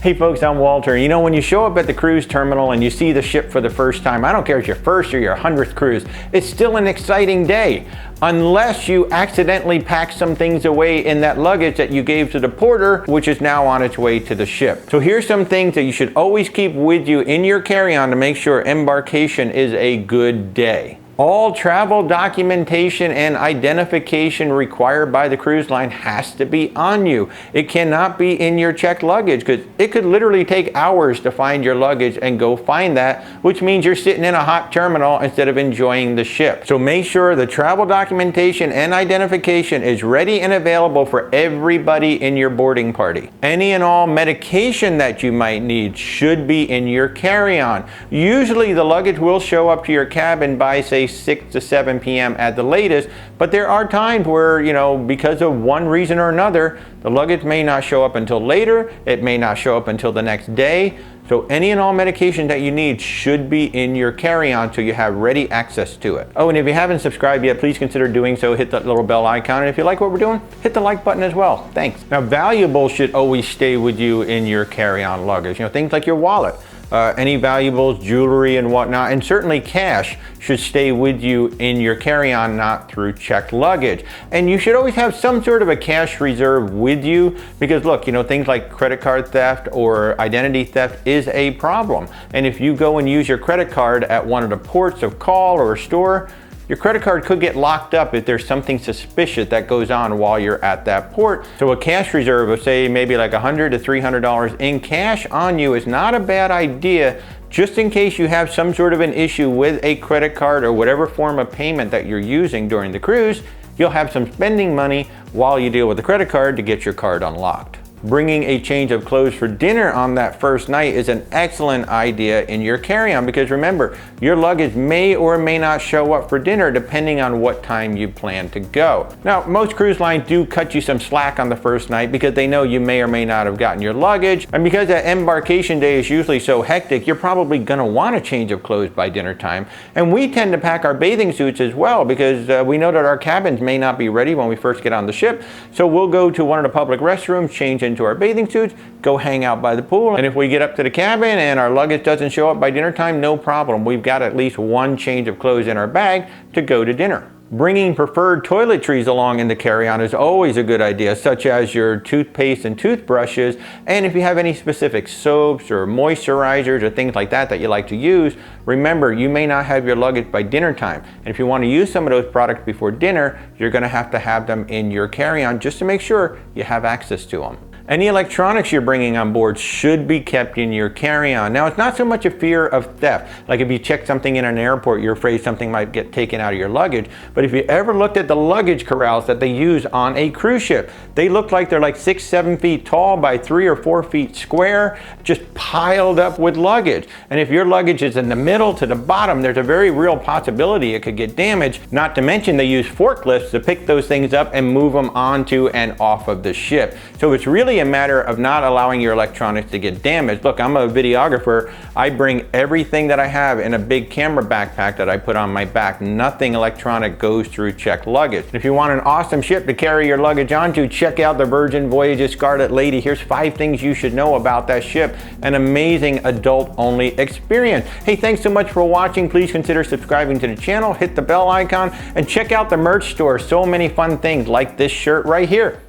Hey folks, I'm Walter. You know, when you show up at the cruise terminal and you see the ship for the first time, I don't care if it's your first or your 100th cruise, it's still an exciting day. Unless you accidentally pack some things away in that luggage that you gave to the porter, which is now on its way to the ship. So here's some things that you should always keep with you in your carry-on to make sure embarkation is a good day. All travel documentation and identification required by the cruise line has to be on you. It cannot be in your checked luggage because it could literally take hours to find your luggage and go find that, which means you're sitting in a hot terminal instead of enjoying the ship. So make sure the travel documentation and identification is ready and available for everybody in your boarding party. Any and all medication that you might need should be in your carry-on. Usually the luggage will show up to your cabin by, say, 6 to 7 p.m. at the latest, but there are times where, you know, because of one reason or another, the luggage may not show up until later, it may not show up until the next day. So any and all medication that you need should be in your carry-on so you have ready access to it. Oh, and if you haven't subscribed yet, please consider doing so. Hit that little bell icon. And if you like what we're doing, hit the like button as well. Thanks. Now, valuables should always stay with you in your carry-on luggage. You know, things like your wallet. Any valuables, jewelry and whatnot, and certainly cash should stay with you in your carry-on, not through checked luggage. And you should always have some sort of a cash reserve with you because look, you know, things like credit card theft or identity theft is a problem. And if you go and use your credit card at one of the ports of call or a store, your credit card could get locked up if there's something suspicious that goes on while you're at that port. So a cash reserve of say maybe like $100 to $300 in cash on you is not a bad idea, just in case you have some sort of an issue with a credit card or whatever form of payment that you're using during the cruise. You'll have some spending money while you deal with the credit card to get your card unlocked. Bringing a change of clothes for dinner on that first night is an excellent idea in your carry-on because remember, your luggage may or may not show up for dinner depending on what time you plan to go. Now, most cruise lines do cut you some slack on the first night because they know you may or may not have gotten your luggage, and because that embarkation day is usually so hectic, you're probably going to want a change of clothes by dinner time. And we tend to pack our bathing suits as well because we know that our cabins may not be ready when we first get on the ship, so we'll go to one of the public restrooms, change into our bathing suits, go hang out by the pool, and if we get up to the cabin and our luggage doesn't show up by dinner time, no problem. We've got at least one change of clothes in our bag to go to dinner. Bringing preferred toiletries along in the carry-on is always a good idea, such as your toothpaste and toothbrushes, and if you have any specific soaps or moisturizers or things like that that you like to use, remember you may not have your luggage by dinner time, and if you want to use some of those products before dinner, you're going to have them in your carry-on just to make sure you have access to them. Any electronics you're bringing on board should be kept in your carry-on. Now, it's not so much a fear of theft. Like if you check something in an airport, you're afraid something might get taken out of your luggage. But if you ever looked at the luggage corrals that they use on a cruise ship, they look like they're like 6, 7 feet tall by 3 or 4 feet square, just piled up with luggage. And if your luggage is in the middle to the bottom, there's a very real possibility it could get damaged. Not to mention they use forklifts to pick those things up and move them onto and off of the ship. So it's really a matter of not allowing your electronics to get damaged. Look, I'm a videographer. I bring everything that I have in a big camera backpack that I put on my back. Nothing electronic goes through checked luggage. If you want an awesome ship to carry your luggage onto, check out the Virgin Voyages Scarlet Lady. Here's 5 things you should know about that ship. An amazing adult-only experience. Hey, thanks so much for watching. Please consider subscribing to the channel, hit the bell icon, and check out the merch store. So many fun things like this shirt right here.